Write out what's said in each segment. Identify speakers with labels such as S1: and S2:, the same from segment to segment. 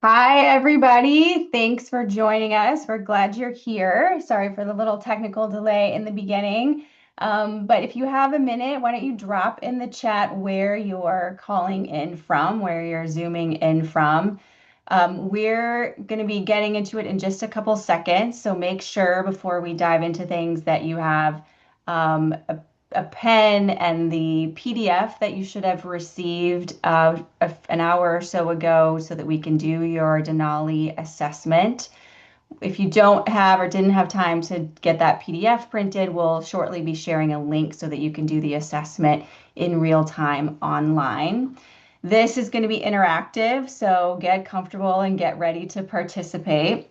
S1: Hi, everybody. Thanks for joining us. We're glad you're here. Sorry for the little technical delay in the beginning. But if you have a minute, why don't you drop in the chat where you're calling in from, where you're zooming in from. We're going to be getting into it in just a couple seconds. So make sure before we dive into things that you have a pen and the PDF that you should have received an hour or so ago so that we can do your Denali assessment. If you don't have or didn't have time to get that PDF printed, we'll shortly be sharing a link so that you can do the assessment in real time online. This is going to be interactive, so get comfortable and get ready to participate.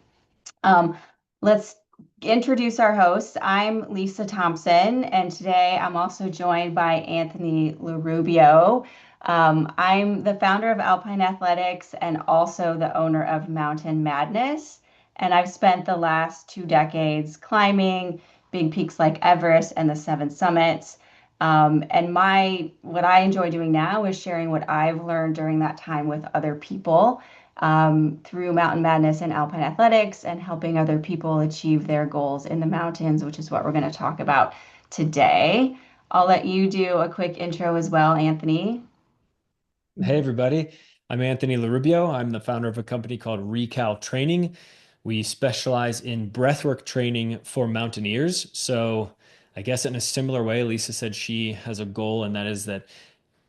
S1: Let's introduce our hosts. I'm Lisa Thompson, and today I'm also joined by Anthony Lorubbio. I'm the founder of Alpine Athletics and also the owner of Mountain Madness. And I've spent the last 2 decades climbing big peaks like Everest and the Seven Summits. And what I enjoy doing now is sharing what I've learned during that time with other people through Mountain Madness and Alpine Athletics and helping other people achieve their goals in the mountains, which is what we're going to talk about today. I'll let you do a quick intro as well, Anthony.
S2: Hey everybody, I'm Anthony Lorubbio. I'm the founder of a company called Recal Training. We specialize in breathwork training for mountaineers. So I guess in a similar way, Lisa said she has a goal, and that is that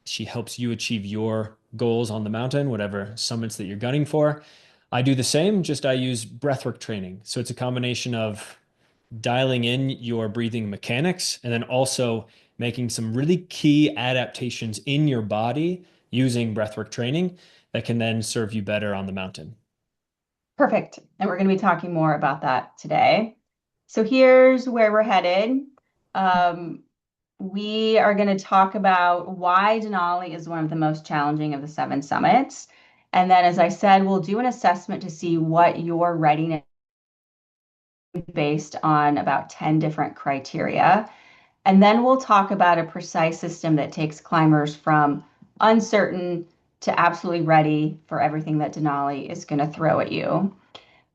S2: she helps you achieve your goals on the mountain, whatever summits that you're gunning for. I do the same, just I use breathwork training. So it's a combination of dialing in your breathing mechanics and then also making some really key adaptations in your body using breathwork training that can then serve you better on the mountain.
S1: Perfect. And we're going to be talking more about that today. So here's where we're headed. Um, we are going to talk about why Denali is one of the most challenging of the seven summits. And then, as I said, we'll do an assessment to see what your readiness based on about 10 different criteria. And then we'll talk about a precise system that takes climbers from uncertain to absolutely ready for everything that Denali is going to throw at you.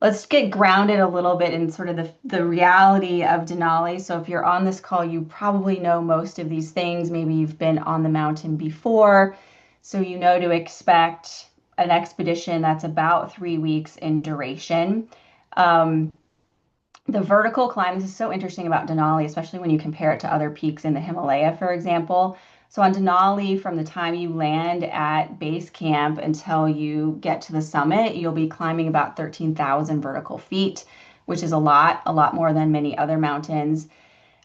S1: Let's get grounded a little bit in sort of the reality of Denali. So if you're on this call, you probably know most of these things. Maybe you've been on the mountain before, so you know to expect an expedition that's about 3 weeks in duration. Um, the vertical climb, this is so interesting about Denali, especially when you compare it to other peaks in the Himalaya, for example. So on Denali, from the time you land at base camp until you get to the summit, you'll be climbing about 13,000 vertical feet, which is a lot more than many other mountains.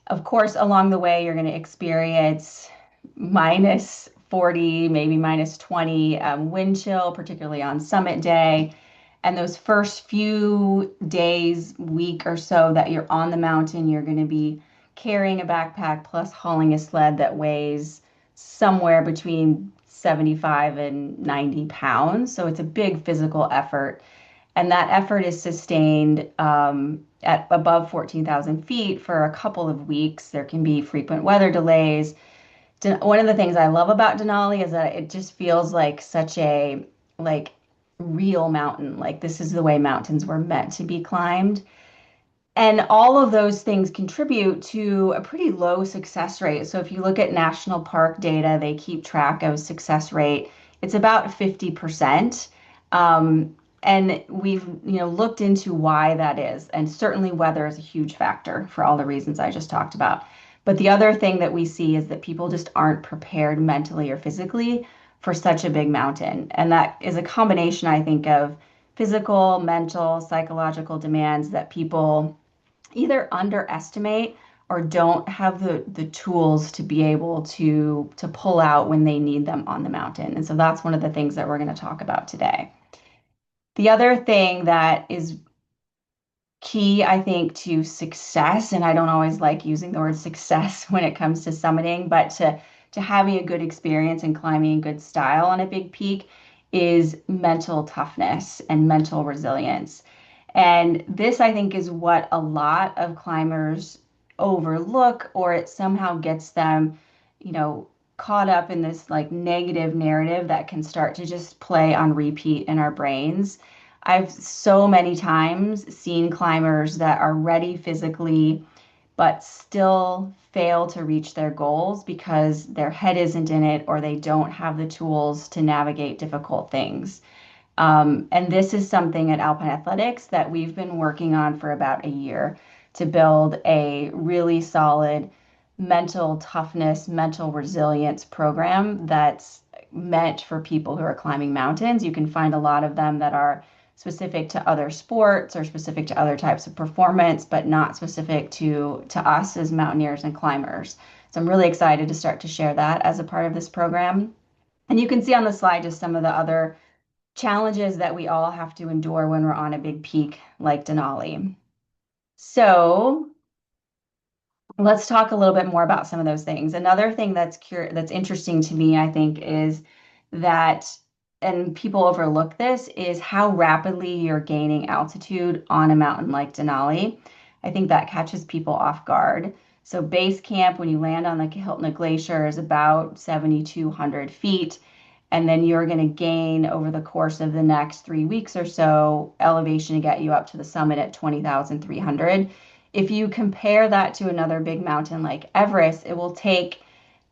S1: Of course, along the way, you're going to experience minus 40, maybe minus 20 wind chill, particularly on summit day. And those first few days, week or so that you're on the mountain, you're going to be carrying a backpack plus hauling a sled that weighs somewhere between 75 and 90 pounds. So it's a big physical effort. And that effort is sustained at above 14,000 feet for a couple of weeks. There can be frequent weather delays. One of the things I love about Denali is that it just feels like such a like real mountain. Like this is the way mountains were meant to be climbed. And all of those things contribute to a pretty low success rate. So if you look at national park data, they keep track of success rate. It's about 50%. And we've, looked into why that is. And certainly weather is a huge factor for all the reasons I just talked about. But the other thing that we see is that people just aren't prepared mentally or physically for such a big mountain. And that is a combination, I think, of physical, mental, psychological demands that people either underestimate or don't have the tools to be able to pull out when they need them on the mountain. And so that's one of the things that we're going to talk about today. The other thing that is key, I think, to success, and I don't always like using the word success when it comes to summiting, but to having a good experience and climbing in good style on a big peak is mental toughness and mental resilience. And this, I think, is what a lot of climbers overlook, or it somehow gets them, you know, caught up in this like negative narrative that can start to just play on repeat in our brains. I've so many times seen climbers that are ready physically, but still fail to reach their goals because their head isn't in it or they don't have the tools to navigate difficult things. And this is something at Alpine Athletics that we've been working on for about a year to build a really solid mental toughness, mental resilience program that's meant for people who are climbing mountains. You can find a lot of them that are specific to other sports or specific to other types of performance, but not specific to us as mountaineers and climbers. So I'm really excited to start to share that as a part of this program. And you can see on the slide just some of the other challenges that we all have to endure when we're on a big peak like Denali. So let's talk a little bit more about some of those things. Another thing that's interesting to me, I think, is that, and people overlook this, is how rapidly you're gaining altitude on a mountain like Denali. I think that catches people off guard. So base camp, when you land on the Kahiltna Glacier, is about 7,200 feet. And then you're going to gain over the course of the next 3 weeks or so elevation to get you up to the summit at 20,300. If you compare that to another big mountain like Everest, it will take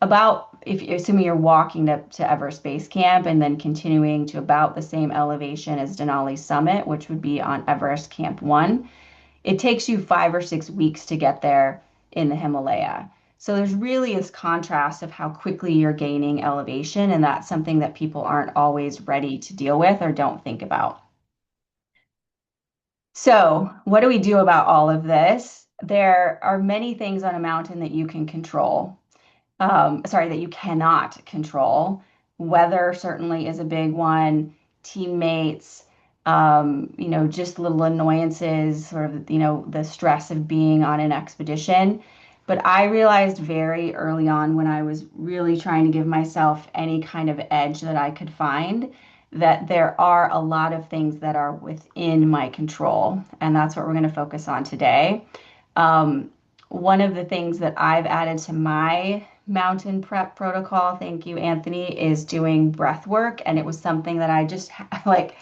S1: about, if assuming you're walking to Everest Base Camp and then continuing to about the same elevation as Denali Summit, which would be on Everest Camp 1, it takes you 5 or 6 weeks to get there in the Himalaya. So there's really this contrast of how quickly you're gaining elevation, and that's something that people aren't always ready to deal with or don't think about. So, what do we do about all of this? There are many things on a mountain that you can control. Sorry, that you cannot control. Weather certainly is a big one. Teammates, just little annoyances, sort of, the stress of being on an expedition. But I realized very early on when I was really trying to give myself any kind of edge that I could find that there are a lot of things that are within my control. And that's what we're going to focus on today. Um, One of the things that I've added to my mountain prep protocol, thank you, Anthony, is doing breath work. And it was something that I just like,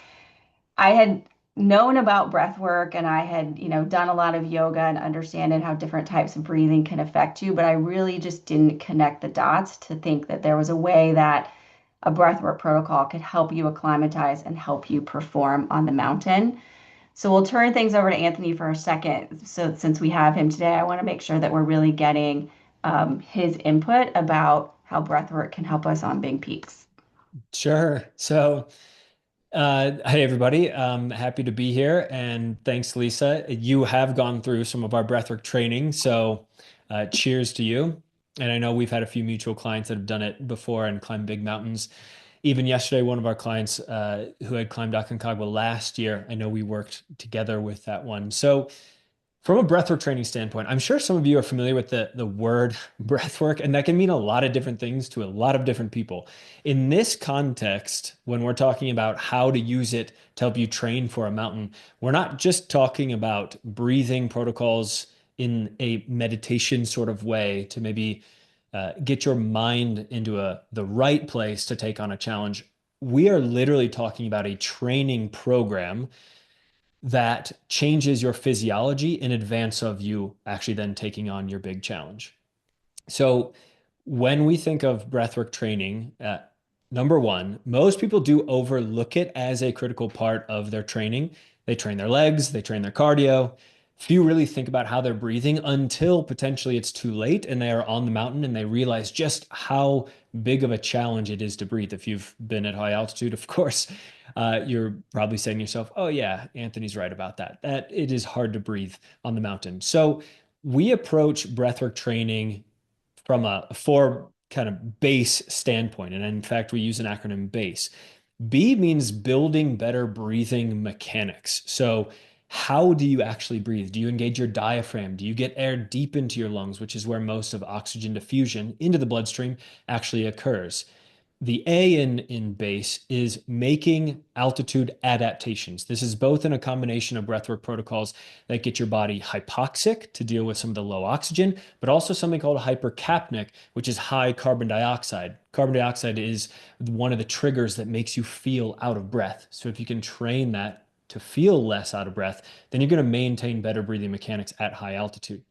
S1: I had known about breath work and I had, done a lot of yoga and understanding how different types of breathing can affect you, but I really just didn't connect the dots to think that there was a way that a breathwork protocol could help you acclimatize and help you perform on the mountain. So we'll turn things over to Anthony for a second. So since we have him today, I want to make sure that we're really getting his input about how breathwork can help us on big peaks.
S2: Sure. So, hey everybody, happy to be here, and thanks, Lisa. You have gone through some of our breathwork training, so cheers to you. And I know we've had a few mutual clients that have done it before and climbed big mountains. Even yesterday, one of our clients who had climbed Aconcagua last year, I know we worked together with that one. So from a breathwork training standpoint, I'm sure some of you are familiar with the word breathwork, and that can mean a lot of different things to a lot of different people. In this context, when we're talking about how to use it to help you train for a mountain, we're not just talking about breathing protocols in a meditation sort of way to maybe get your mind into the right place to take on a challenge. We are literally talking about a training program that changes your physiology in advance of you actually then taking on your big challenge. So when we think of breathwork training, number one, most people do overlook it as a critical part of their training. They train their legs, they train their cardio. Few really think about how they're breathing until potentially it's too late and they are on the mountain and they realize just how big of a challenge it is to breathe. If you've been at high altitude, of course, you're probably saying to yourself, oh, yeah, Anthony's right about that, that it is hard to breathe on the mountain. So we approach breathwork training from a four kind of base standpoint. And in fact, we use an acronym BASE. B means building better breathing mechanics. So, how do you actually breathe? Do you engage your diaphragm? Do you get air deep into your lungs, which is where most of oxygen diffusion into the bloodstream actually occurs? The A in base is making altitude adaptations. This is both in a combination of breathwork protocols that get your body hypoxic to deal with some of the low oxygen, but also something called hypercapnic, which is high carbon dioxide. Carbon dioxide is one of the triggers that makes you feel out of breath. So if you can train that to feel less out of breath, then you're going to maintain better breathing mechanics at high altitude.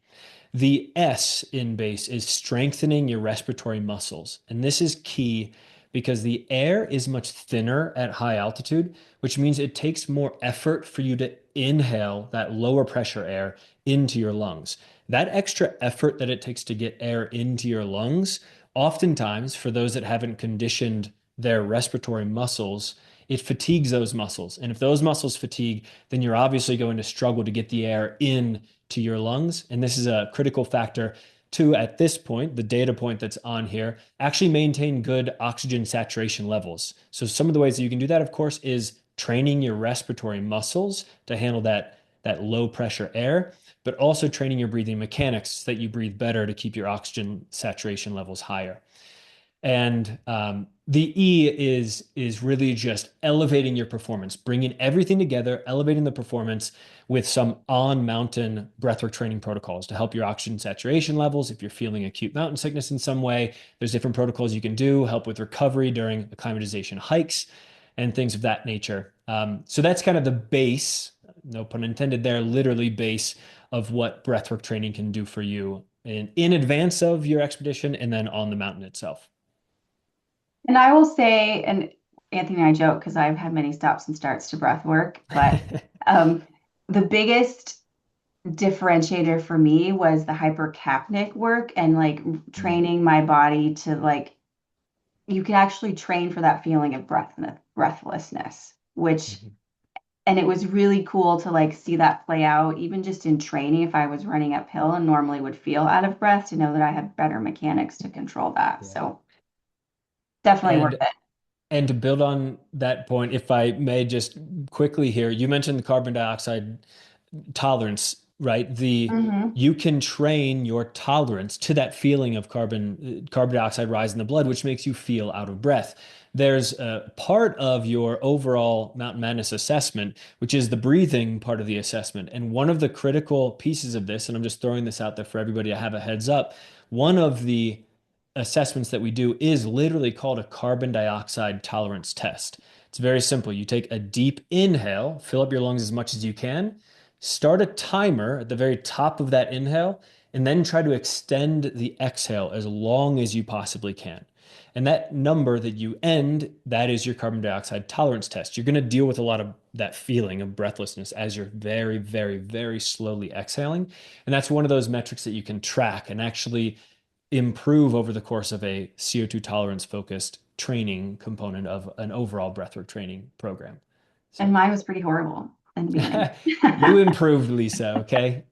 S2: The S in base is strengthening your respiratory muscles. And this is key because the air is much thinner at high altitude, which means it takes more effort for you to inhale that lower pressure air into your lungs. That extra effort that it takes to get air into your lungs, oftentimes for those that haven't conditioned their respiratory muscles, it fatigues those muscles. And if those muscles fatigue, then you're obviously going to struggle to get the air in to your lungs. And this is a critical factor to, at this point, the data point that's on here, actually maintain good oxygen saturation levels. So some of the ways that you can do that, of course, is training your respiratory muscles to handle that low pressure air, but also training your breathing mechanics so that you breathe better to keep your oxygen saturation levels higher. And the E is really just elevating your performance, bringing everything together, elevating the performance with some on-mountain breathwork training protocols to help your oxygen saturation levels. If you're feeling acute mountain sickness in some way, there's different protocols you can do, help with recovery during acclimatization hikes and things of that nature. So that's kind of the base, no pun intended there, literally base of what breathwork training can do for you in advance of your expedition and then on the mountain itself.
S1: And I will say, and Anthony and I joke because I've had many stops and starts to breath work, but um, the biggest differentiator for me was the hypercapnic work and like
S2: Mm,
S1: training my body to like you can actually train for that feeling of breathlessness, which
S2: mhm.
S1: and it was really cool to like see that play out even just in training if I was running uphill and normally would feel out of breath to know that I had better mechanics to control that.
S2: Yeah.
S1: So definitely worth
S2: And
S1: it.
S2: And to build on that point, if I may just quickly here, you mentioned the carbon dioxide tolerance, right?
S1: Hmm.
S2: You can train your tolerance to that feeling of carbon dioxide rise in the blood, which makes you feel out of breath. There's a part of your overall Mountain Madness assessment, which is the breathing part of the assessment. And one of the critical pieces of this, and I'm just throwing this out there for everybody to have a heads up, one of the assessments that we do is literally called a carbon dioxide tolerance test. It's very simple. You take a deep inhale, fill up your lungs as much as you can, start a timer at the very top of that inhale, and then try to extend the exhale as long as you possibly can. And that number that you end, that is your carbon dioxide tolerance test. You're going to deal with a lot of that feeling of breathlessness as you're very, very, very slowly exhaling. And that's one of those metrics that you can track and actually improve over the course of a CO2 tolerance focused training component of an overall breathwork training program.
S1: And
S2: So
S1: mine was pretty horrible in the beginning.
S2: you improved, Lisa, okay?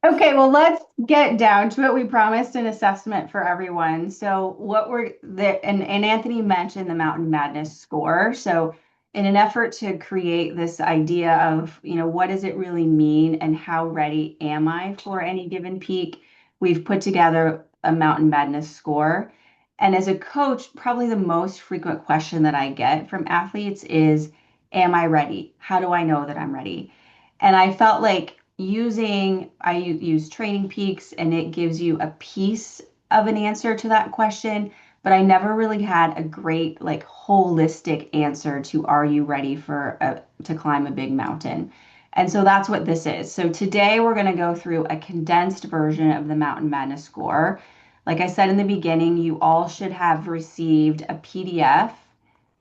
S1: Okay, well, let's get down to it. We promised an assessment for everyone. So, what we're the and Anthony mentioned the Mountain Madness score. So, in an effort to create this idea of, what does it really mean and how ready am I for any given peak, we've put together a Mountain Madness score. And as a coach, probably the most frequent question that I get from athletes is, am I ready? How do I know that I'm ready? And I felt like I use Training Peaks and it gives you a piece of an answer to that question, but I never really had a great like holistic answer to are you ready to climb a big mountain? And so that's what this is. So today we're going to go through a condensed version of the Mountain Madness score. Like I said in the beginning, you all should have received a PDF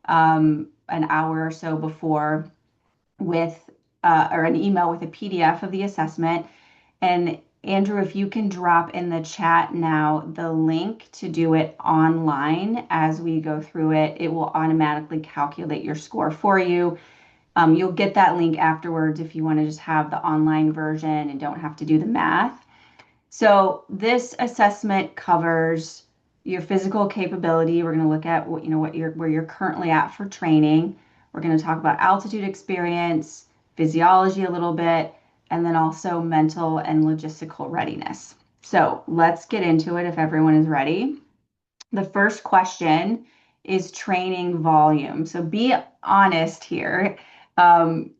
S1: an hour or so before with or an email with a PDF of the assessment. And Andrew, if you can drop in the chat now the link to do it online as we go through it, it will automatically calculate your score for you. You'll get that link afterwards if you want to just have the online version and don't have to do the math. So this assessment covers your physical capability. We're going to look at where you're currently at for training. We're going to talk about altitude experience, physiology a little bit, and then also mental and logistical readiness. So let's get into it if everyone is ready. The first question is training volume. So be honest here. Um,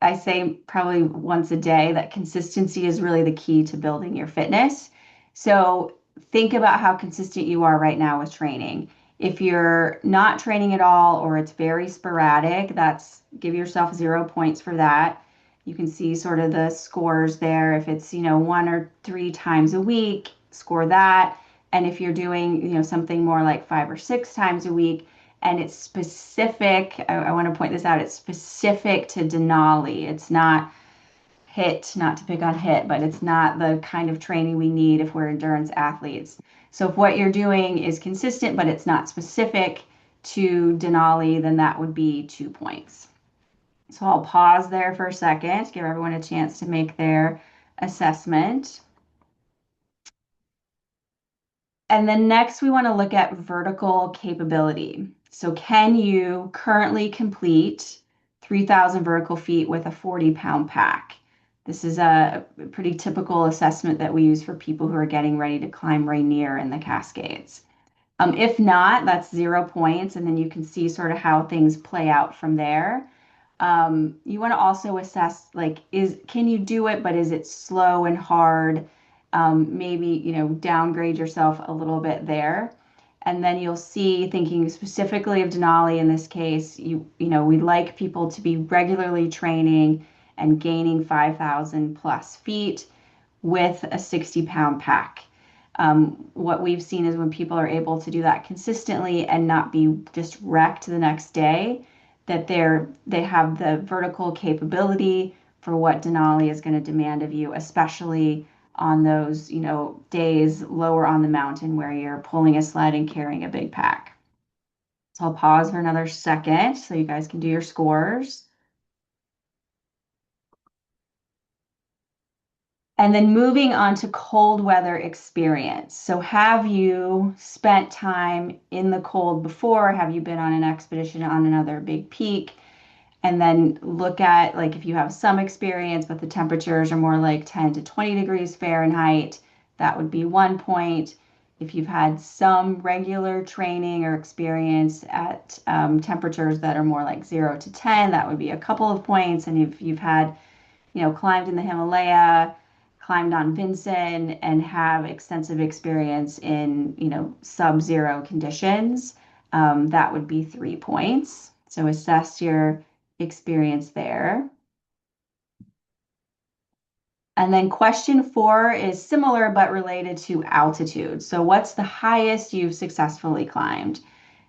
S1: I say probably once a day that consistency is really the key to building your fitness. So think about how consistent you are right now with training. If you're not training at all or it's very sporadic, that's give yourself 0 points for that. You can see sort of the scores there. If it's, 1 or 3 times a week, score that. And if you're doing, something more like 5 or 6 times a week, and it's specific, I want to point this out, it's specific to Denali. It's not hit, not to pick on hit, but it's not the kind of training we need if we're endurance athletes. So if what you're doing is consistent, but it's not specific to Denali, then that would be 2 points. So I'll pause there for a second, give everyone a chance to make their assessment. And then next, we want to look at vertical capability. So can you currently complete 3,000 vertical feet with a 40-pound pack? This is a pretty typical assessment that we use for people who are getting ready to climb Rainier in the Cascades. If not, that's 0 points, and then you can see sort of how things play out from there. You want to also assess like can you do it, but is it slow and hard? Maybe downgrade yourself a little bit there. And then you'll see, thinking specifically of Denali in this case, we'd like people to be regularly training and gaining 5,000 plus feet with a 60-pound pack. What we've seen is when people are able to do that consistently and not be just wrecked the next day, that they have the vertical capability for what Denali is going to demand of you, especially on those, days lower on the mountain where you're pulling a sled and carrying a big pack. So I'll pause for another second so you guys can do your scores. And then moving on to cold weather experience. So have you spent time in the cold before? Have you been on an expedition on another big peak? And then look at like if you have some experience, but the temperatures are more like 10 to 20 degrees Fahrenheit, that would be 1 point. If you've had some regular training or experience at temperatures that are more like 0 to 10, that would be a couple of points. And if you've had climbed in the Himalaya, climbed on Vinson, and have extensive experience in, sub-zero conditions, that would be 3 points. So assess your experience there. And then question 4 is similar but related to altitude. So what's the highest you've successfully climbed?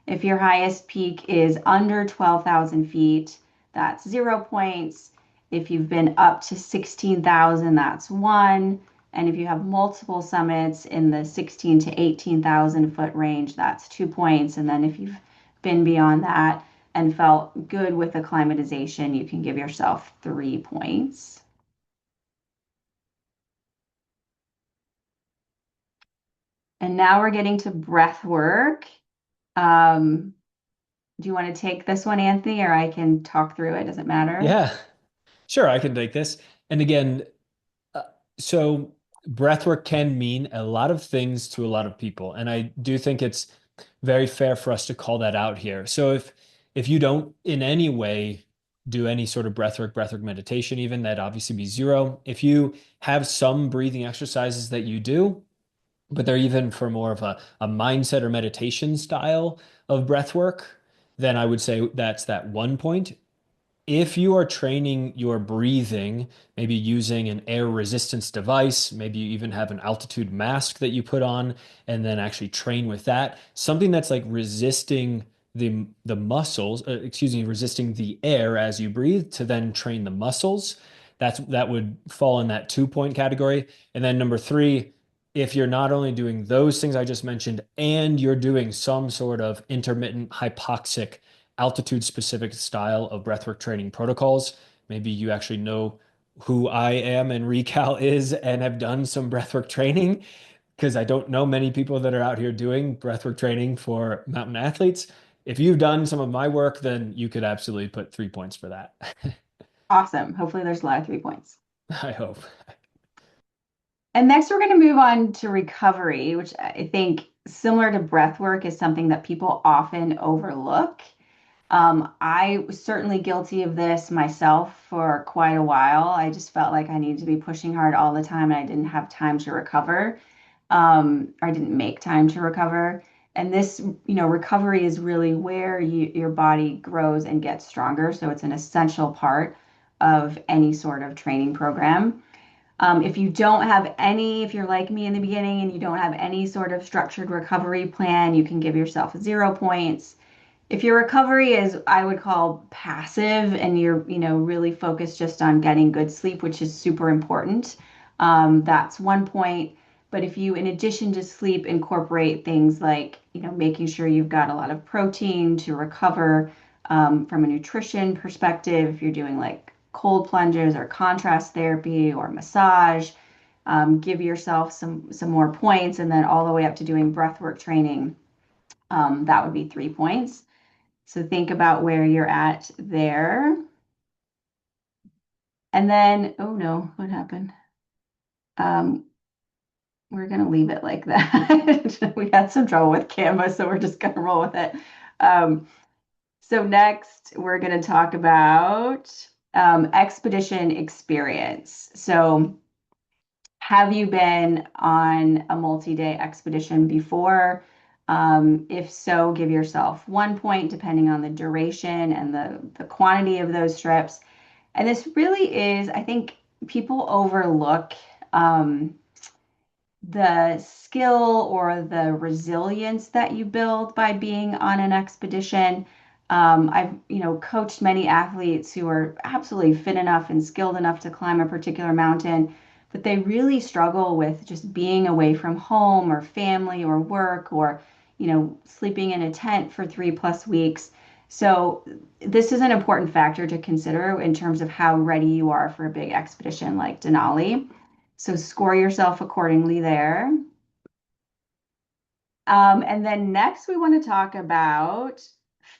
S1: If your highest peak is under 12,000 feet, that's 0 points. If you've been up to 16,000, that's 1. And if you have multiple summits in the 16 to 18,000 foot range, that's 2 points. And then if you've been beyond that and felt good with acclimatization, you can give yourself 3 points. And now we're getting to breath work. Um, do you want to take this one, Anthony, or I can talk through it? Does it matter?
S2: Yeah, sure, I can take this. And again, uh, so breathwork can mean a lot of things to a lot of people, and I do think it's very fair for us to call that out here. So if you don't in any way do any sort of breathwork meditation, even that'd obviously be 0. If you have some breathing exercises that you do, but they're even for more of a mindset or meditation style of breath work, then I would say that's that 1 point. If you are training your breathing, maybe using an air resistance device, maybe you even have an altitude mask that you put on and then actually train with that, something that's like resisting the muscles, excuse me, resisting the air as you breathe to then train the muscles. That would fall in that 2 point category. And then number 3, if you're not only doing those things I just mentioned and you're doing some sort of intermittent hypoxic altitude specific style of breathwork training protocols. Maybe you actually know who I am and Recal is and have done some breathwork training because I don't know many people that are out here doing breathwork training for mountain athletes. If you've done some of my work, then you could absolutely put 3 points for that.
S1: Awesome. Hopefully there's a lot of 3 points.
S2: I hope.
S1: And next we're going to move on to recovery, which I think similar to breath work is something that people often overlook. I was certainly guilty of this myself for quite a while. I just felt like I needed to be pushing hard all the time and I didn't have time to recover. I didn't make time to recover. And this, recovery is really where your body grows and gets stronger. So it's an essential part of any sort of training program. If you don't have any, if you're like me in the beginning and you don't have any sort of structured recovery plan, you can give yourself 0 points. If your recovery is, I would call passive, and you're, really focused just on getting good sleep, which is super important, that's 1 point. But if you, in addition to sleep, incorporate things like, making sure you've got a lot of protein to recover from a nutrition perspective, if you're doing like cold plunges or contrast therapy or massage, give yourself some more points, and then all the way up to doing breathwork training, that would be 3 points. So think about where you're at there. And then, oh no, what happened? Um, we're going to leave it like that. We had some trouble with Canva, so we're just going to roll with it. Um, so next, we're going to talk about expedition experience. So have you been on a multi-day expedition before? If so, give yourself 1 point, depending on the duration and the quantity of those trips. And this really is, I think people overlook um, the skill or the resilience that you build by being on an expedition. I've, coached many athletes who are absolutely fit enough and skilled enough to climb a particular mountain, but they really struggle with just being away from home or family or work, or, sleeping in a tent for 3+ weeks. So this is an important factor to consider in terms of how ready you are for a big expedition like Denali. So score yourself accordingly there. And then next, we want to talk about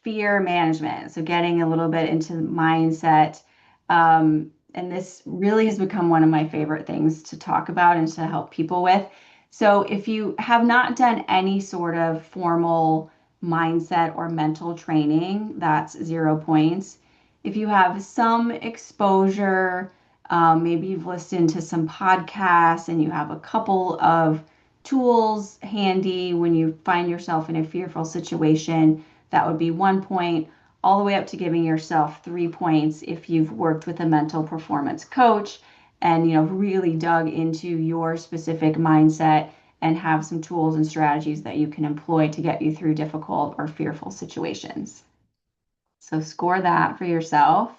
S1: fear management. So getting a little bit into mindset. And this really has become one of my favorite things to talk about and to help people with. So if you have not done any sort of formal mindset or mental training, that's 0 points. If you have some exposure, maybe you've listened to some podcasts and you have a couple of tools handy when you find yourself in a fearful situation, that would be 1 point, all the way up to giving yourself 3 points if you've worked with a mental performance coach and really dug into your specific mindset and have some tools and strategies that you can employ to get you through difficult or fearful situations. So score that for yourself.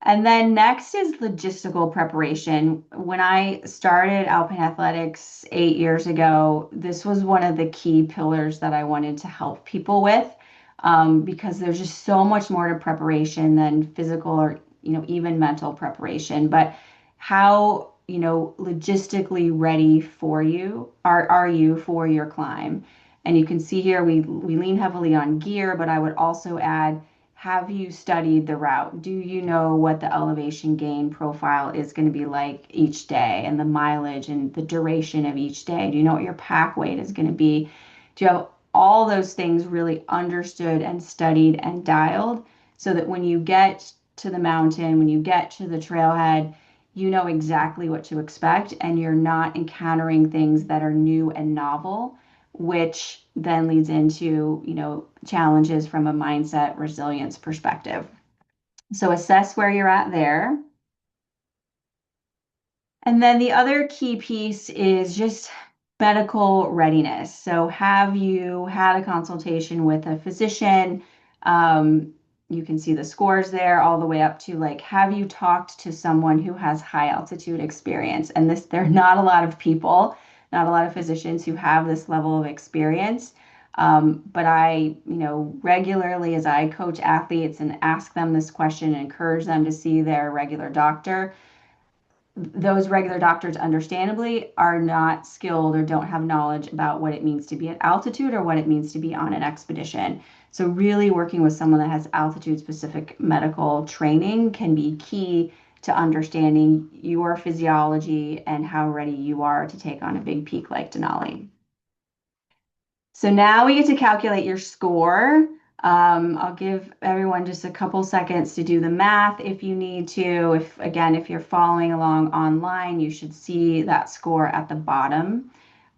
S1: And then next is logistical preparation. When I started Alpine Athletics 8 years ago, this was one of the key pillars that I wanted to help people with, because there's just so much more to preparation than physical or even mental preparation. But how logistically ready for you are you for your climb? And you can see here we lean heavily on gear, but I would also add, have you studied the route? Do you know what the elevation gain profile is going to be like each day, and the mileage and the duration of each day? Do you know what your pack weight is going to be? Do you have all those things really understood and studied and dialed, so that when you get to the mountain, when you get to the trailhead, you know exactly what to expect and you're not encountering things that are new and novel, which then leads into, challenges from a mindset resilience perspective. So assess where you're at there. And then the other key piece is just medical readiness. So have you had a consultation with a physician? You can see the scores there all the way up to, like, have you talked to someone who has high altitude experience? And this, there are not a lot of people, not a lot of physicians who have this level of experience. But I, regularly, as I coach athletes and ask them this question and encourage them to see their regular doctor, those regular doctors understandably are not skilled or don't have knowledge about what it means to be at altitude or what it means to be on an expedition. So really working with someone that has altitude specific medical training can be key to understanding your physiology and how ready you are to take on a big peak like Denali. So now we get to calculate your score. I'll give everyone just a couple seconds to do the math if you need to. If you're following along online, you should see that score at the bottom.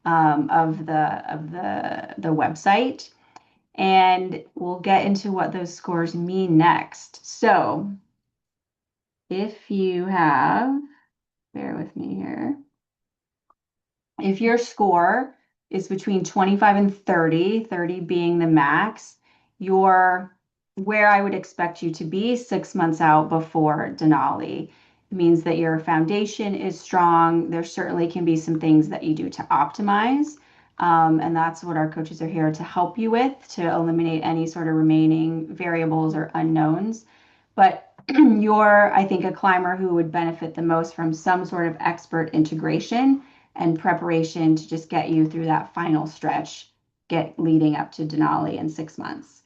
S1: of the website, and we'll get into what those scores mean next. So if you have, bear with me here. If your score is between 25 and 30, 30 being the max, you're where I would expect you to be 6 months out before Denali. It means that your foundation is strong. There certainly can be some things that you do to optimize. And that's what our coaches are here to help you with, to eliminate any sort of remaining variables or unknowns. But you're, I think, a climber who would benefit the most from some sort of expert integration and preparation to just get you through that final stretch, get leading up to Denali in 6 months.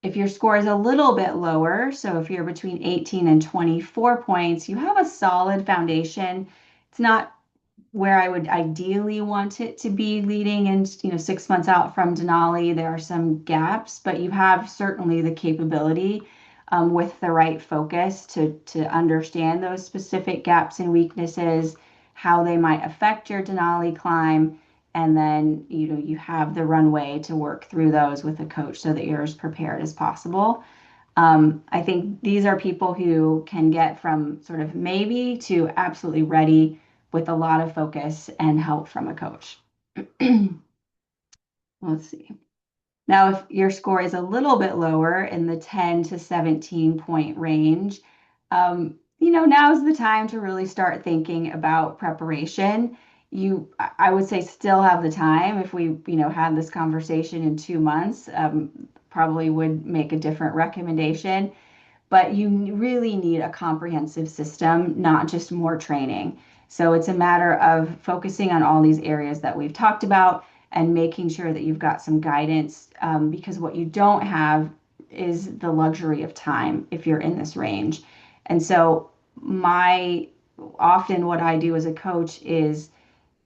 S1: If your score is a little bit lower, so if you're between 18 and 24 points, you have a solid foundation. It's not where I would ideally want it to be leading in, 6 months out from Denali. There are some gaps, but you have certainly the capability with the right focus to understand those specific gaps and weaknesses, how they might affect your Denali climb, and then you have the runway to work through those with a coach so that you're as prepared as possible. I think these are people who can get from sort of maybe to absolutely ready with a lot of focus and help from a coach. Let's see. Now, if your score is a little bit lower in the 10 to 17 point range, now's the time to really start thinking about preparation. I would say, still have the time. If we, had this conversation in 2 months, probably would make a different recommendation. But you really need a comprehensive system, not just more training. So it's a matter of focusing on all these areas that we've talked about and making sure that you've got some guidance, because what you don't have is the luxury of time if you're in this range. And so my often what I do as a coach is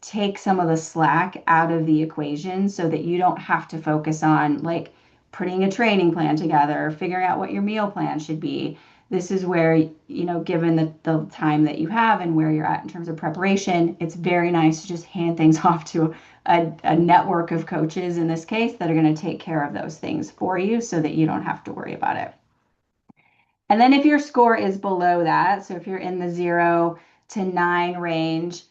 S1: take some of the slack out of the equation so that you don't have to focus on like putting a training plan together, figuring out what your meal plan should be. This is where, given the time that you have and where you're at in terms of preparation, it's very nice to just hand things off to a network of coaches in this case that are going to take care of those things for you so that you don't have to worry about it. And then if your score is below that, so if you're in the 0 to 9 range,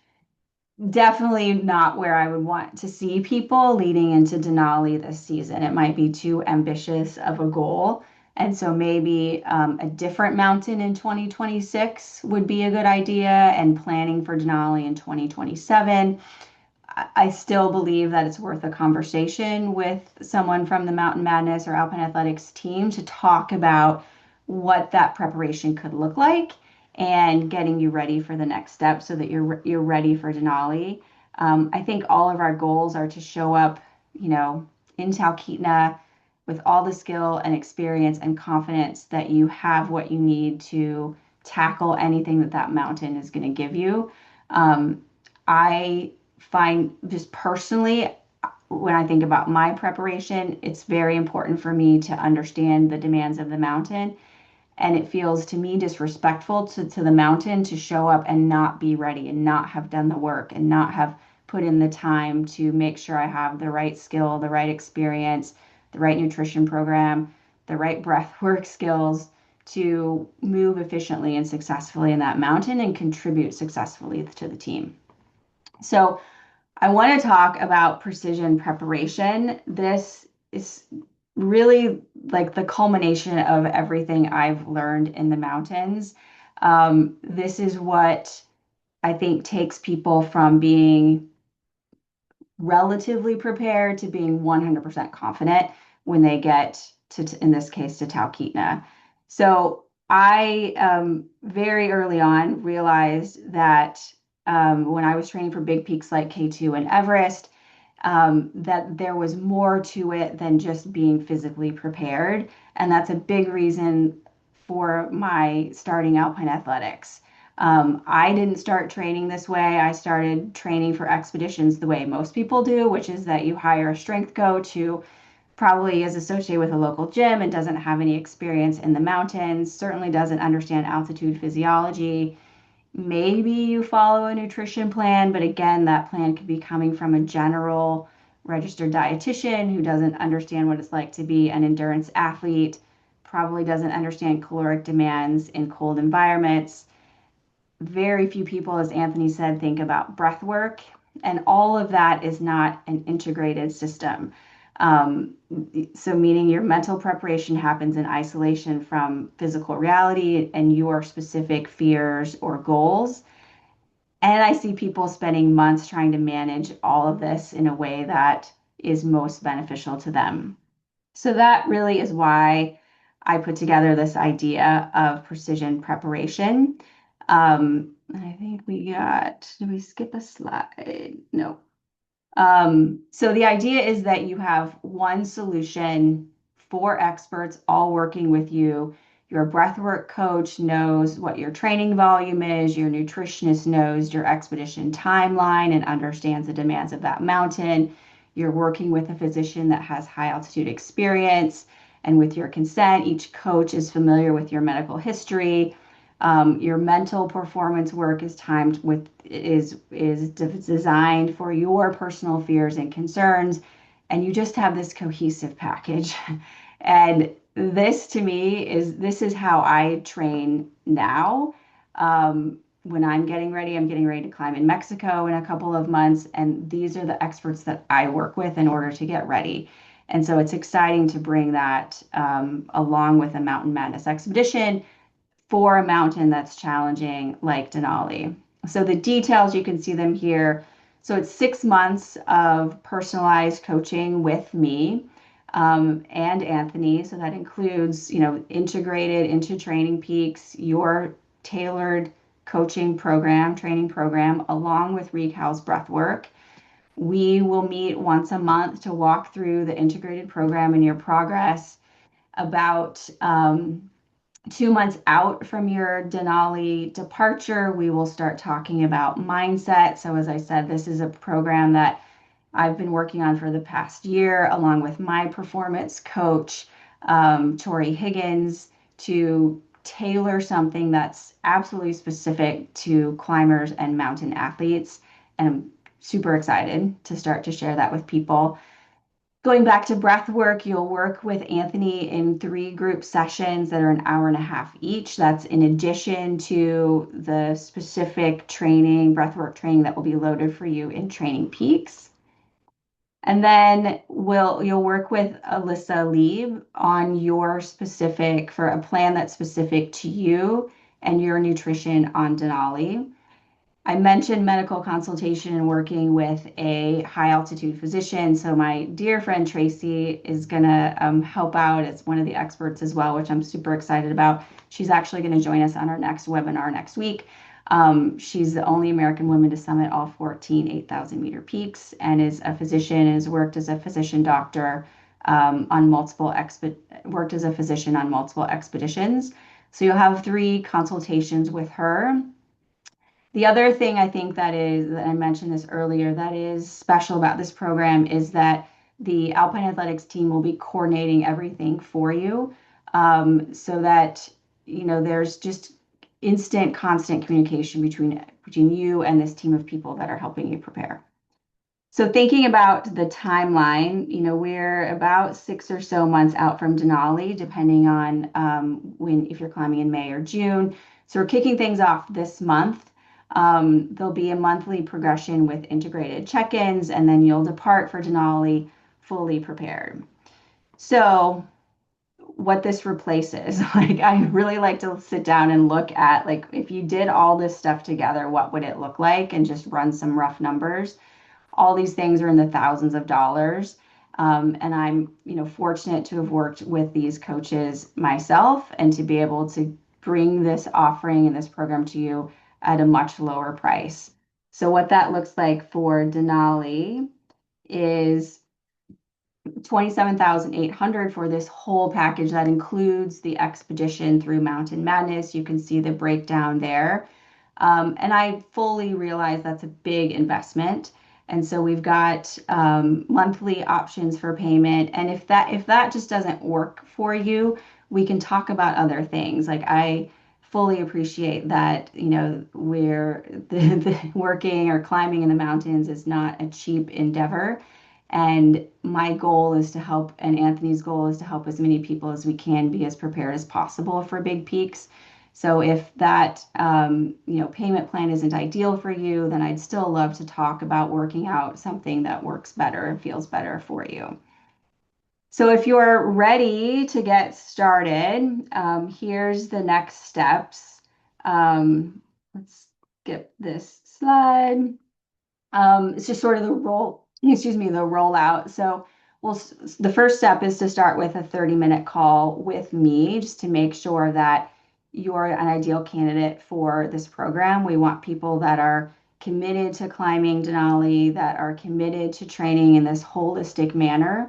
S1: definitely not where I would want to see people leading into Denali this season. It might be too ambitious of a goal. And so maybe a different mountain in 2026 would be a good idea, and planning for Denali in 2027. I still believe that it's worth a conversation with someone from the Mountain Madness or Alpine Athletics team to talk about what that preparation could look like and getting you ready for the next step so that you're ready for Denali. I think all of our goals are to show up, in Talkeetna with all the skill and experience and confidence that you have what you need to tackle anything that mountain is going to give you. I find, just personally, when I think about my preparation, it's very important for me to understand the demands of the mountain. And it feels to me disrespectful to the mountain to show up and not be ready and not have done the work and not have put in the time to make sure I have the right skill, the right experience, the right nutrition program, the right breath work skills to move efficiently and successfully in that mountain and contribute successfully to the team. So I want to talk about precision preparation. This is really like the culmination of everything I've learned in the mountains. This is what I think takes people from being relatively prepared to being 100% confident when they get to, in this case, to Talkeetna. So I very early on realized that when I was training for big peaks like K2 and Everest, that there was more to it than just being physically prepared. And that's a big reason for my starting alpine athletics. I didn't start training this way. I started training for expeditions the way most people do, which is that you hire a strength coach who probably is associated with a local gym and doesn't have any experience in the mountains, certainly doesn't understand altitude physiology. Maybe you follow a nutrition plan, but again, that plan could be coming from a general registered dietitian who doesn't understand what it's like to be an endurance athlete, probably doesn't understand caloric demands in cold environments. Very few people, as Anthony said, think about breath work, and all of that is not an integrated system. Um, so, meaning your mental preparation happens in isolation from physical reality and your specific fears or goals. And I see people spending months trying to manage all of this in a way that is most beneficial to them. So that really is why I put together this idea of precision preparation. I think did we skip a slide? No. So the idea is that you have one solution, four experts all working with you. Your breathwork coach knows what your training volume is. Your nutritionist knows your expedition timeline and understands the demands of that mountain. You're working with a physician that has high altitude experience. And with your consent, each coach is familiar with your medical history. Your mental performance work is timed with is designed for your personal fears and concerns, and you just have this cohesive package. And this to me is this is how I train now. When I'm getting ready to climb in Mexico in a couple of months, and these are the experts that I work with in order to get ready. And so it's exciting to bring that along with a Mountain Madness expedition for a mountain that's challenging like Denali. So the details, you can see them here. So it's 6 months of personalized coaching with me and Anthony. So that includes, integrated into Training Peaks, your tailored coaching program, training program, along with Recal's breath work. We will meet once a month to walk through the integrated program and your progress. About 2 months out from your Denali departure, we will start talking about mindset. So, as I said, this is a program that I've been working on for the past year, along with my performance coach, Tori Higgins, to tailor something that's absolutely specific to climbers and mountain athletes. And I'm super excited to start to share that with people. Going back to breath work, you'll work with Anthony in 3 group sessions that are an hour and a half each. That's in addition to the specific training, breathwork training that will be loaded for you in Training Peaks. And then you'll work with Alyssa Lieb on your specific for a plan that's specific to you and your nutrition on Denali. I mentioned medical consultation and working with a high altitude physician. So my dear friend Tracy is going to help out as one of the experts as well, which I'm super excited about. She's actually going to join us on our next webinar next week. She's the only American woman to summit all 14 8,000-meter peaks and is a physician and has worked as a physician doctor worked as a physician on multiple expeditions. So you'll have 3 consultations with her. The other thing I think that I mentioned this earlier, that is special about this program is that the Alpine Athletics team will be coordinating everything for you, so that there's just instant, constant communication between you and this team of people that are helping you prepare. So thinking about the timeline, we're about 6 or so months out from Denali, depending on if you're climbing in May or June. So we're kicking things off this month. There'll be a monthly progression with integrated check-ins, and then you'll depart for Denali fully prepared. So what this replaces, like I really like to sit down and look at like if you did all this stuff together, what would it look like, and just run some rough numbers. All these things are in the thousands of dollars. And I'm, fortunate to have worked with these coaches myself and to be able to bring this offering and this program to you at a much lower price. So what that looks like for Denali is 27,800 for this whole package that includes the expedition through Mountain Madness. You can see the breakdown there. And I fully realize that's a big investment. And so we've got monthly options for payment. And if that just doesn't work for you, we can talk about other things. Like I fully appreciate that, we're the working or climbing in the mountains is not a cheap endeavor. And my goal is to help, and Anthony's goal is to help as many people as we can be as prepared as possible for big peaks. So if that, payment plan isn't ideal for you, then I'd still love to talk about working out something that works better and feels better for you. So if you're ready to get started, here's the next steps. Let's skip this slide. It's just sort of the the rollout. So the first step is to start with a 30-minute call with me just to make sure that you're an ideal candidate for this program. We want people that are committed to climbing Denali, that are committed to training in this holistic manner.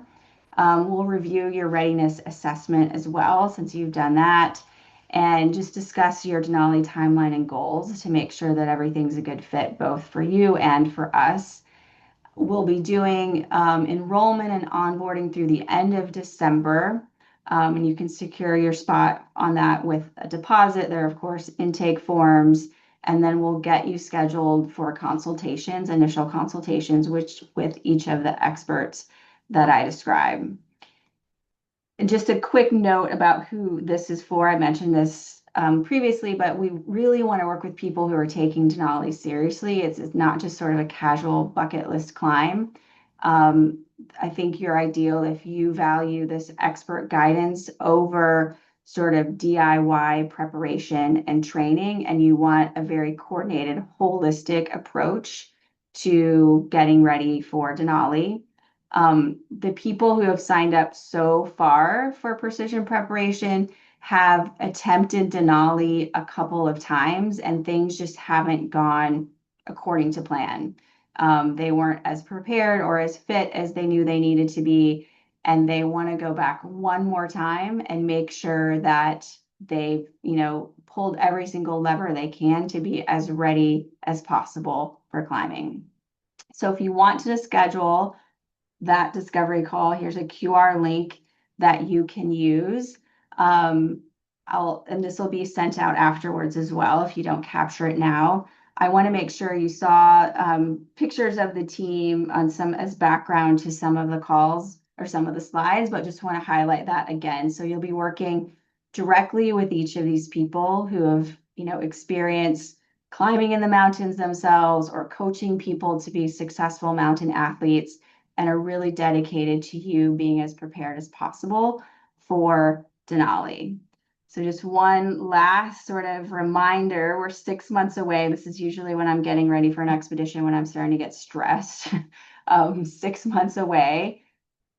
S1: We'll review your readiness assessment as well, since you've done that, and just discuss your Denali timeline and goals to make sure that everything's a good fit both for you and for us. We'll be doing enrollment and onboarding through the end of December, and you can secure your spot on that with a deposit. There are, of course, intake forms, and then we'll get you scheduled for consultations, initial consultations, which with each of the experts that I describe. And just a quick note about who this is for. I mentioned this previously, but we really want to work with people who are taking Denali seriously. It's not just sort of a casual bucket list climb. I think you're ideal if you value this expert guidance over sort of DIY preparation and training, and you want a very coordinated, holistic approach to getting ready for Denali. The people who have signed up so far for precision preparation have attempted Denali a couple of times and things just haven't gone according to plan. They weren't as prepared or as fit as they knew they needed to be, and they want to go back one more time and make sure that they've, pulled every single lever they can to be as ready as possible for climbing. So if you want to schedule that discovery call, here's a QR link that you can use. And this will be sent out afterwards as well if you don't capture it now. I want to make sure you saw pictures of the team on some as background to some of the calls or some of the slides, but just want to highlight that again. So you'll be working directly with each of these people who have, experienced climbing in the mountains themselves or coaching people to be successful mountain athletes and are really dedicated to you being as prepared as possible for Denali. So just one last sort of reminder, we're 6 months away. This is usually when I'm getting ready for an expedition, when I'm starting to get stressed. 6 months away.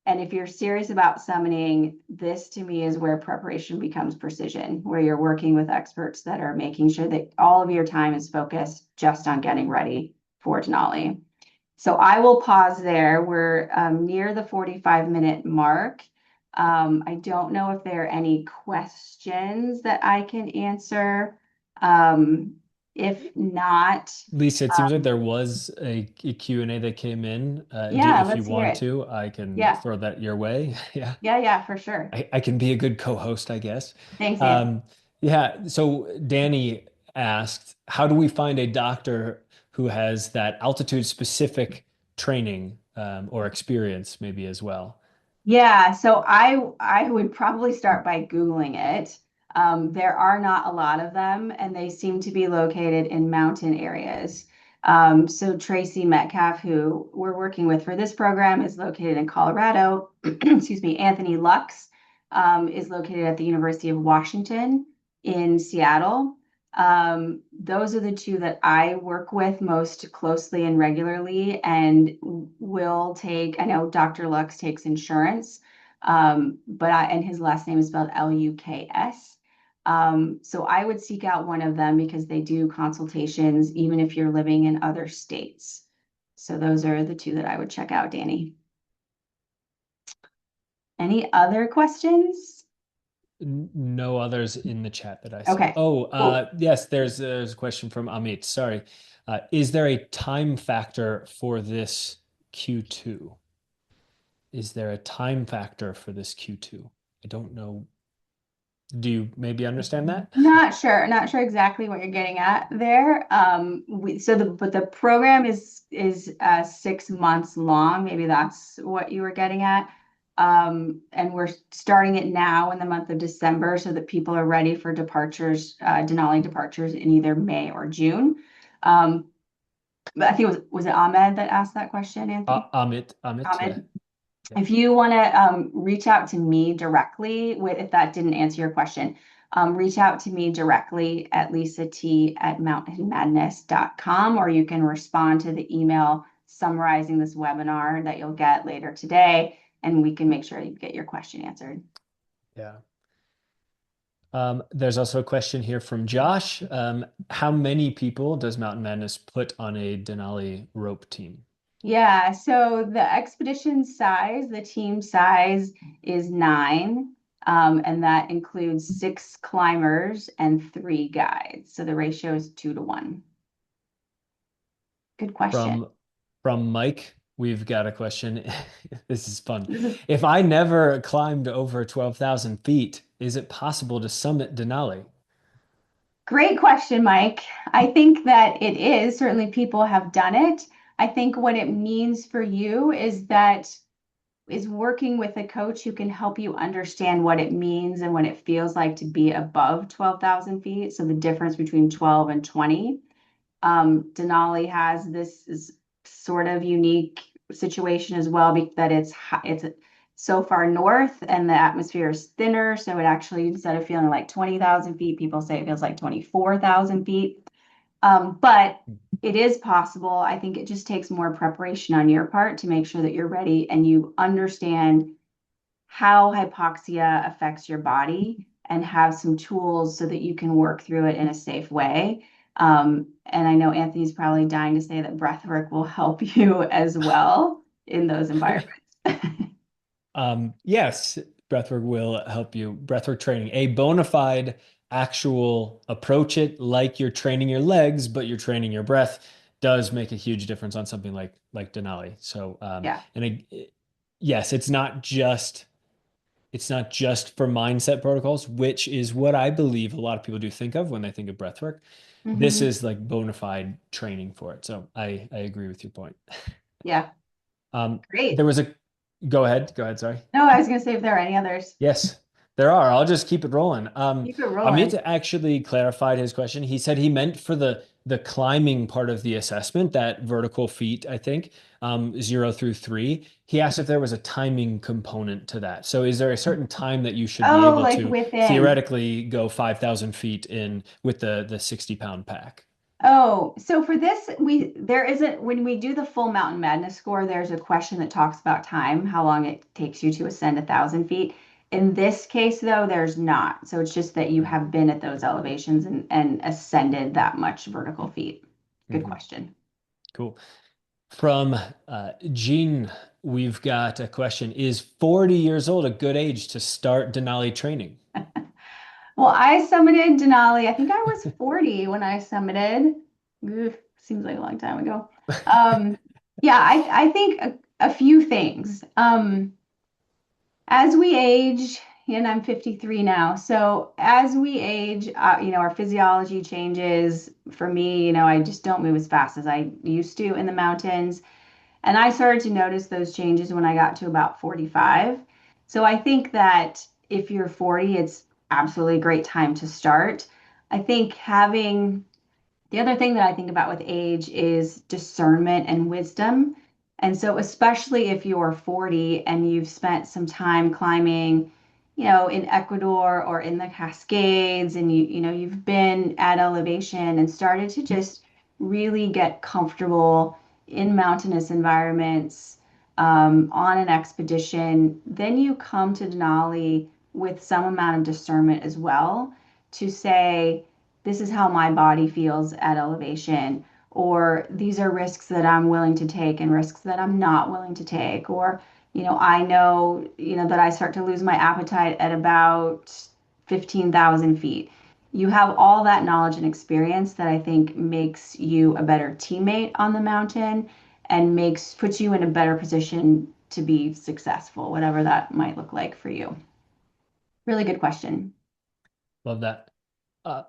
S1: And if you're serious about summiting, this to me is where preparation becomes precision, where you're working with experts that are making sure that all of your time is focused just on getting ready for Denali. So I will pause there. We're near the 45-minute mark. I don't know if there are any questions that I can answer. If not,
S2: Lisa, it seems like there was a Q&A that came in.
S1: yeah,
S2: If you
S1: let's hear
S2: want
S1: it.
S2: to, I can
S1: Yeah,
S2: throw that your way. Yeah.
S1: yeah, for sure.
S2: I can be a good co-host, I guess.
S1: Thanks, Anthony.
S2: Um, yeah. So Danny asked, how do we find a doctor who has that altitude specific training or experience maybe as well?
S1: Yeah, so I would probably start by Googling it. There are not a lot of them, and they seem to be located in mountain areas. So Tracy Metcalf, who we're working with for this program, is located in Colorado. Excuse me. Anthony Lux is located at the University of Washington in Seattle. Those are the two that I work with most closely and regularly and will take. I know Dr. Lux takes insurance, and his last name is spelled Luks. So I would seek out one of them because they do consultations, even if you're living in other states. So those are the two that I would check out, Danny. Any other questions?
S2: No others in the chat that I see.
S1: Okay,
S2: Oh,
S1: cool.
S2: yes, there's a question from Amit. Sorry. Is there a time factor for this Q2? Is there a time factor for this Q2? I don't know Do you maybe understand that?
S1: Not sure exactly what you're getting at there. But the program is 6 months long. Maybe that's what you were getting at. And we're starting it now in the month of December so that people are ready for departures, Denali departures in either May or June. Um, but I think was it Ahmed that asked that question, Anthony?
S2: Amit, yeah.
S1: Ahmed?
S2: Yeah.
S1: If you want to reach out to me directly with, if that didn't answer your question, reach out to me directly at lisat@mountainmadness.com, or you can respond to the email summarizing this webinar that you'll get later today, and we can make sure you get your question answered.
S2: Yeah. There's also a question here from Josh. How many people does Mountain Madness put on a Denali rope team?
S1: Yeah, so the expedition size, the team size is 9, and that includes 6 climbers and 3 guides. So the ratio is 2 to 1. Good question.
S2: From from Mike, we've got a question. This is fun.
S1: This is
S2: If I never climbed over 12,000 feet, is it possible to summit Denali?
S1: great question, Mike. I think that it is. Certainly people have done it. I think what it means for you is working with a coach who can help you understand what it means and what it feels like to be above 12,000 feet. So the difference between 12 and 20. Denali has this is sort of unique situation as well, that it's so far north and the atmosphere is thinner. So it actually, instead of feeling like 20,000 feet, people say it feels like 24,000 feet. But it is possible. I think it just takes more preparation on your part to make sure that you're ready and you understand how hypoxia affects your body and have some tools so that you can work through it in a safe way. And I know Anthony's probably dying to say that breathwork will help you as well in those environments.
S2: Yes, breathwork will help you. Breathwork training, a bona fide actual approach it like you're training your legs, but you're training your breath does make a huge difference on something like Denali. So,
S1: Yeah.
S2: yes, it's not just for mindset protocols, which is what I believe a lot of people do think of when they think of breathwork. This
S1: Hmm.
S2: is like bona fide training for it. So I agree with your point.
S1: Yeah.
S2: There
S1: Great.
S2: was a Go ahead. Go ahead. Sorry.
S1: No, I was going to say if there are any others,
S2: Yes, there are. I'll just keep it rolling.
S1: keep it rolling.
S2: Amit actually clarified his question. He said he meant for the climbing part of the assessment, that vertical feet, I think, 0 through 3. He asked if there was a timing component to that. So is there a certain time that you should be
S1: Oh,
S2: able
S1: like
S2: to
S1: within.
S2: theoretically go 5,000 feet in with the 60-pound pack?
S1: Oh, so for this, there isn't, when we do the full Mountain Madness score, there's a question that talks about time, how long it takes you to ascend 1,000 feet. In this case, though, there's not. So it's just that you
S2: Mhm.
S1: have been at those elevations and ascended that much vertical feet. Good
S2: Mhm.
S1: question.
S2: Cool. From Gene, we've got a question. Is 40 years old a good age to start Denali training?
S1: Well, I summited Denali. I think I was 40 when I summited. Seems like a long time ago. Um, yeah, I think a few things. As we age, and I'm 53 now, so as we age, our physiology changes. For me, I just don't move as fast as I used to in the mountains. And I started to notice those changes when I got to about 45. So I think that if you're 40, it's absolutely a great time to start. I think having the other thing that I think about with age is discernment and wisdom. And so, especially if you're 40 and you've spent some time climbing, in Ecuador or in the Cascades, and you've been at elevation and started to just really get comfortable in mountainous environments, on an expedition, then you come to Denali with some amount of discernment as well to say, this is how my body feels at elevation, or these are risks that I'm willing to take and risks that I'm not willing to take, or I know that I start to lose my appetite at about 15,000 feet. You have all that knowledge and experience that I think makes you a better teammate on the mountain and puts you in a better position to be successful, whatever that might look like for you. Really good question.
S2: Love that.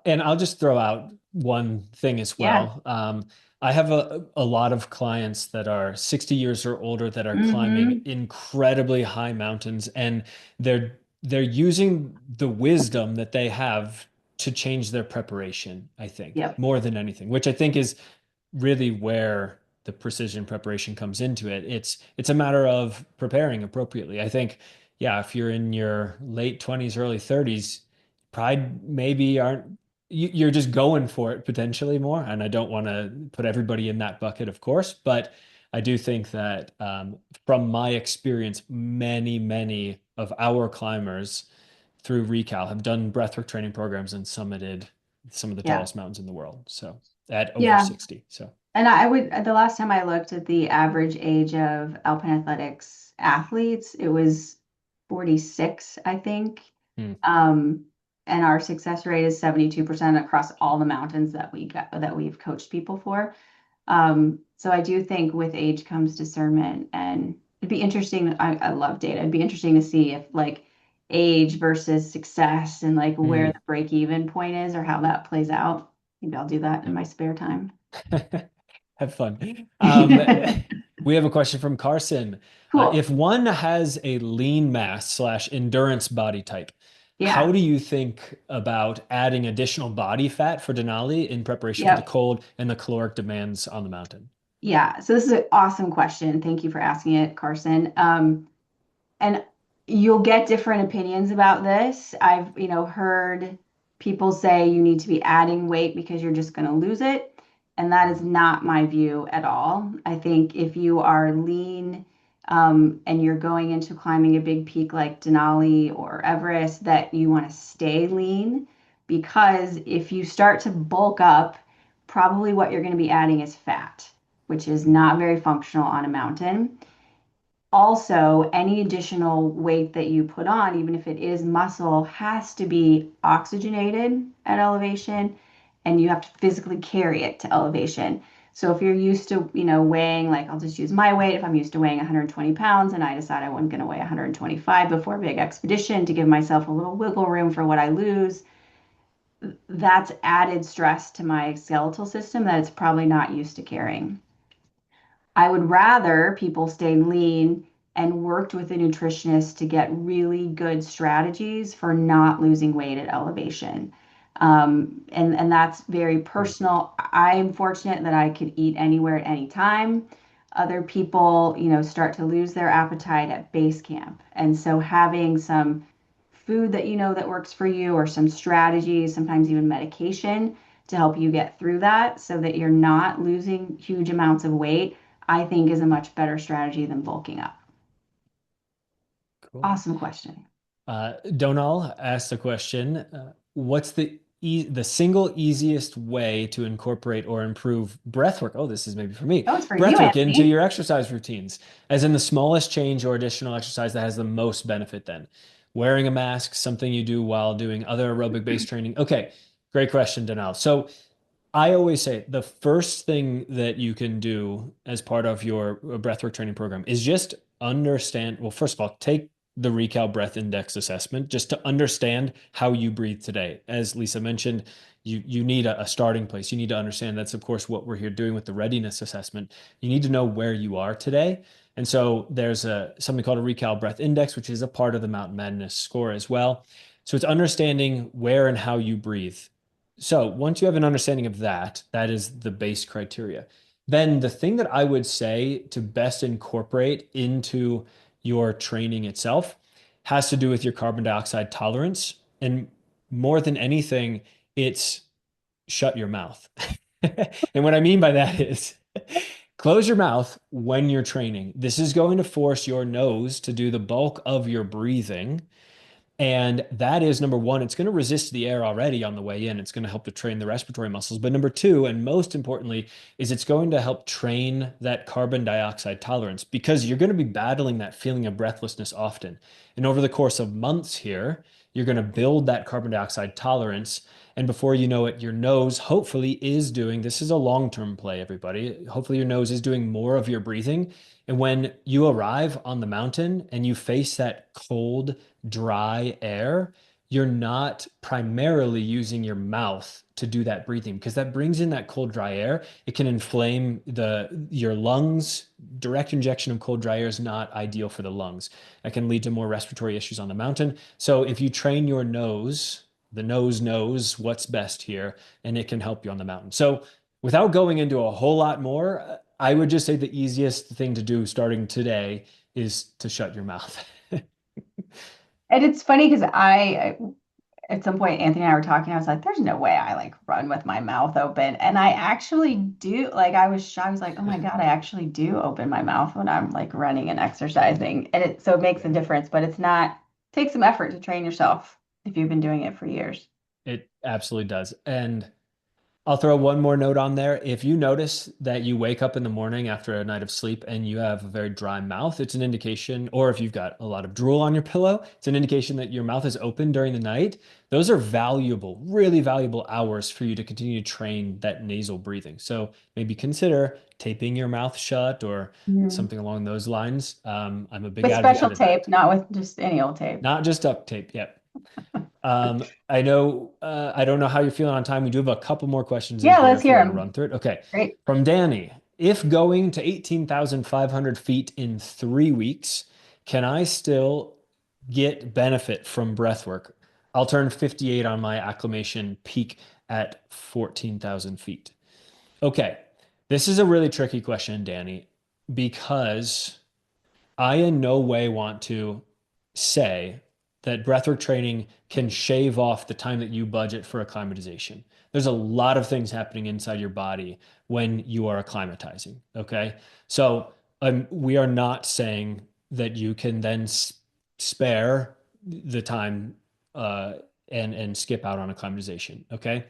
S2: And I'll just throw out one thing as
S1: Yeah.
S2: well. I have a lot of clients that are 60 years or older that are climbing
S1: Mm-hmm.
S2: incredibly high mountains, and they're using the wisdom that they have to change their preparation, I think,
S1: Yep.
S2: more than anything, which I think is really where the precision preparation comes into it. It's a matter of preparing appropriately. I think, yeah, if you're in your late 20s, early 30s, pride maybe aren't you're just going for it potentially more. And I don't want to put everybody in that bucket, of course, but I do think that from my experience, many of our climbers through Recal have done breathwork training programs and summited some of the
S1: Yeah.
S2: tallest mountains in the world. So at over
S1: Yeah.
S2: 60. So
S1: And I would, the last time I looked at the average age of Alpine athletics athletes, it was 46, I think.
S2: hmm,
S1: Um, and our success rate is 72% across all the mountains that we've coached people for. So I do think with age comes discernment, and it'd be interesting. I love data. It'd be interesting to see if like age versus success and like where
S2: hmm,
S1: the break even point is or how that plays out. Maybe I'll do that in
S2: yeah.
S1: my spare time.
S2: Have fun. We have a question from Carson.
S1: Cool.
S2: If one has a lean mass slash endurance body type, how
S1: Yeah.
S2: do you think about adding additional body fat for Denali in preparation for the
S1: Yep.
S2: cold and the caloric demands on the mountain?
S1: Yeah. So this is an awesome question. Thank you for asking it, Carson. And you'll get different opinions about this. I've, heard people say you need to be adding weight because you're just going to lose it. And that is not my view at all. I think if you are lean, and you're going into climbing a big peak like Denali or Everest, that you want to stay lean because if you start to bulk up, probably what you're going to be adding is fat, which is not very functional on a mountain. Also, any additional weight that you put on, even if it is muscle, has to be oxygenated at elevation and you have to physically carry it to elevation. So if you're used to, weighing, like I'll just use my weight, if I'm used to weighing 120 pounds and I decide I wasn't going to weigh 125 before a big expedition to give myself a little wiggle room for what I lose, that's added stress to my skeletal system that it's probably not used to carrying. I would rather people stay lean and worked with a nutritionist to get really good strategies for not losing weight at elevation. And that's very
S2: Hmm,
S1: personal. I'm fortunate that I could eat anywhere at any time. Other people, start to lose their appetite at base camp. And so having some food that that works for you or some strategies, sometimes even medication to help you get through that so that you're not losing huge amounts of weight, I think is a much better strategy than bulking up.
S2: cool.
S1: Awesome question.
S2: Donal asked the question, what's the single easiest way to incorporate or improve breath work? Oh, this is maybe for me.
S1: Oh, it's for you,
S2: Breath work into
S1: Anthony.
S2: your exercise routines, as in the smallest change or additional exercise that has the most benefit then. Wearing a mask, something you do while doing other aerobic based training. Okay, great question, Donal. So I always say the first thing that you can do as part of your breathwork training program is just understand. Well, first of all, take the Recal Breath Index assessment just to understand how you breathe today. As Lisa mentioned, you need a starting place. You need to understand that's, of course, what we're here doing with the readiness assessment. You need to know where you are today. And so there's something called a Recal Breath Index, which is a part of the Mountain Madness score as well. So it's understanding where and how you breathe. So once you have an understanding of that, that is the base criteria. Then the thing that I would say to best incorporate into your training itself has to do with your carbon dioxide tolerance. And more than anything, it's shut your mouth. And what I mean by that is close your mouth when you're training. This is going to force your nose to do the bulk of your breathing. And that is number one, it's going to resist the air already on the way in. It's going to help to train the respiratory muscles. But number two, and most importantly, is it's going to help train that carbon dioxide tolerance because you're going to be battling that feeling of breathlessness often. And over the course of months here, you're going to build that carbon dioxide tolerance. And before you know it, your nose hopefully is doing this is a long term play, everybody. Hopefully, your nose is doing more of your breathing. And when you arrive on the mountain and you face that cold, dry air, you're not primarily using your mouth to do that breathing because that brings in that cold, dry air. It can inflame your lungs. Direct injection of cold, dry air is not ideal for the lungs. That can lead to more respiratory issues on the mountain. So if you train your nose, the nose knows what's best here, and it can help you on the mountain. So without going into a whole lot more, I would just say the easiest thing to do starting today is to shut your mouth.
S1: And it's funny because at some point, Anthony and I were talking. I was like, "There's no way I like run with my mouth open," and I actually do. Like, I was shocked. I was like, "Oh my God, I actually do open my mouth when I'm like running and exercising," and it makes a difference. But it's not. Take some effort to train yourself if you've been doing it for years.
S2: It absolutely does. And I'll throw one more note on there. If you notice that you wake up in the morning after a night of sleep and you have a very dry mouth, it's an indication, or if you've got a lot of drool on your pillow, it's an indication that your mouth is open during the night. Those are valuable, really valuable hours for you to continue to train that nasal breathing. So maybe consider taping your mouth shut or
S1: Mhm.
S2: something along those lines. I'm a big
S1: With special
S2: advocate of
S1: tape,
S2: that.
S1: not with just any old tape.
S2: Not just duct tape. Yep. I know, I don't know how you're feeling on time. We do have a couple more questions in
S1: Yeah,
S2: here
S1: let's
S2: if you
S1: hear
S2: want to
S1: them.
S2: run through it. Okay.
S1: Great.
S2: From Danny, if going to 18,500 feet in 3 weeks, can I still get benefit from breath work? I'll turn 58 on my acclimation peak at 14,000 feet. Okay. This is a really tricky question, Danny, because I in no way want to say that breathwork training can shave off the time that you budget for acclimatization. There's a lot of things happening inside your body when you are acclimatizing. Okay. So we are not saying that you can then spare the time and skip out on acclimatization. Okay.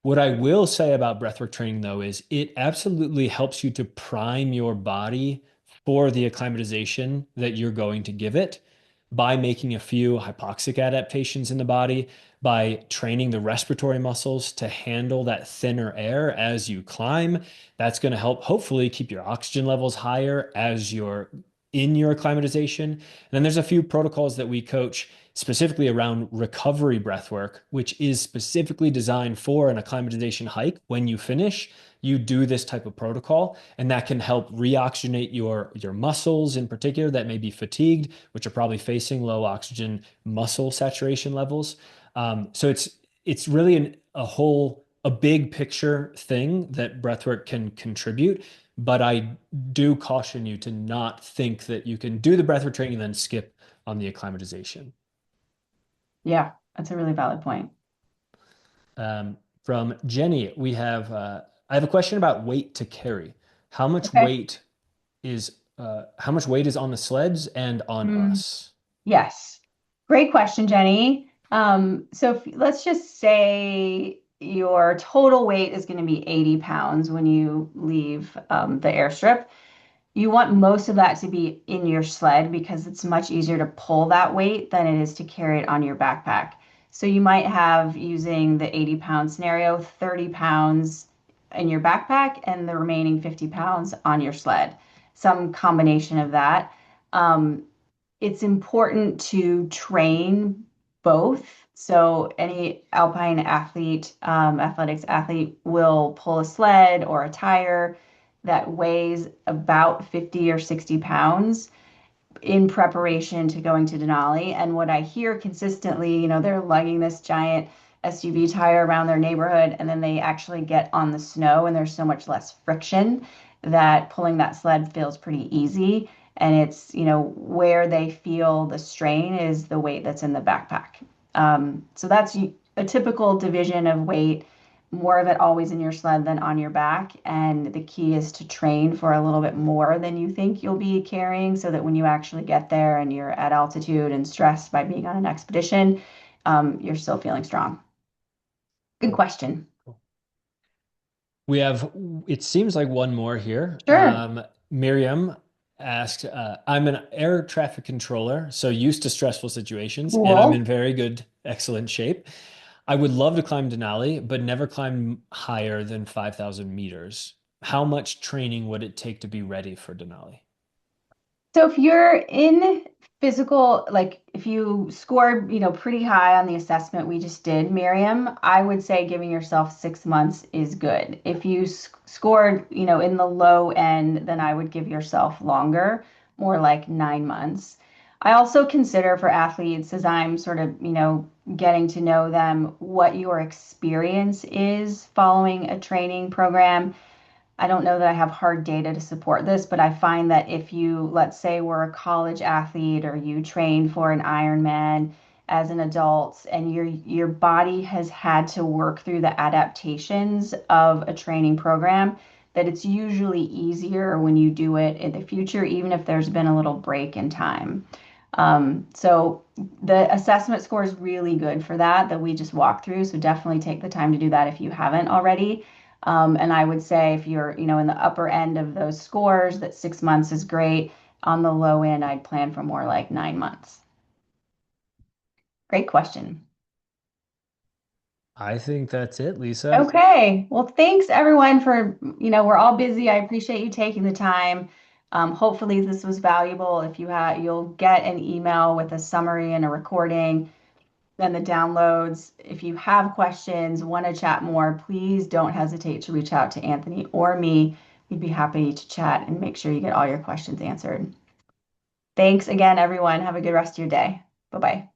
S2: What I will say about breathwork training, though, is it absolutely helps you to prime your body for the acclimatization that you're going to give it by making a few hypoxic adaptations in the body, by training the respiratory muscles to handle that thinner air as you climb. That's going to help hopefully keep your oxygen levels higher as you're in your acclimatization. And then there's a few protocols that we coach specifically around recovery breath work, which is specifically designed for an acclimatization hike. When you finish, you do this type of protocol, and that can help reoxygenate your muscles in particular that may be fatigued, which are probably facing low oxygen muscle saturation levels. So it's really a big picture thing that breathwork can contribute. But I do caution you to not think that you can do the breathwork training and then skip on the acclimatization.
S1: Yeah, that's a really valid point.
S2: From Jenny, I have a question about weight to carry. How much
S1: Okay.
S2: weight how much weight is on the sleds and on
S1: Mm,
S2: us?
S1: yes. Great question, Jenny. So let's just say your total weight is going to be 80 pounds when you leave the airstrip. You want most of that to be in your sled because it's much easier to pull that weight than it is to carry it on your backpack. So you might have, using the 80-pound scenario, 30 pounds in your backpack and the remaining 50 pounds on your sled, some combination of that. Um, it's important to train both. So any alpine athlete, athletics athlete will pull a sled or a tire that weighs about 50 or 60 pounds in preparation to going to Denali. And what I hear consistently, they're lugging this giant SUV tire around their neighborhood, and then they actually get on the snow, and there's so much less friction that pulling that sled feels pretty easy. And it's, where they feel the strain is the weight that's in the backpack. So that's a typical division of weight, more of it always in your sled than on your back. And the key is to train for a little bit more than you think you'll be carrying so that when you actually get there and you're at altitude and stressed by being on an expedition, you're still feeling strong. Good
S2: Cool.
S1: question.
S2: Cool. We have, it seems like one more here.
S1: Sure.
S2: Miriam asked, I'm an air traffic controller, so used to stressful situations, and I'm in
S1: Cool.
S2: very good, excellent shape. I would love to climb Denali, but never climb higher than 5,000 meters. How much training would it take to be ready for Denali?
S1: So if you're in physical, like if you scored, pretty high on the assessment we just did, Miriam, I would say giving yourself 6 months is good. If you scored, in the low end, then I would give yourself longer, more like 9 months. I also consider for athletes, as I'm sort of, getting to know them, what your experience is following a training program. I don't know that I have hard data to support this, but I find that if you, let's say, were a college athlete or you trained for an Ironman as an adult and your body has had to work through the adaptations of a training program, that it's usually easier when you do it in the future, even if there's been a little break in time. So the assessment score is really good for that we just walked through. So definitely take the time to do that if you haven't already. And I would say if you're, in the upper end of those scores, that 6 months is great. On the low end, I'd plan for more like 9 months. Great question.
S2: I think that's it, Lisa.
S1: Okay. Well, thanks everyone for, we're all busy. I appreciate you taking the time. Hopefully this was valuable. If you have, you'll get an email with a summary and a recording, then the downloads. If you have questions, want to chat more, please don't hesitate to reach out to Anthony or me. We'd be happy to chat and make sure you get all your questions answered. Thanks again, everyone. Have a good rest of your day. Bye bye.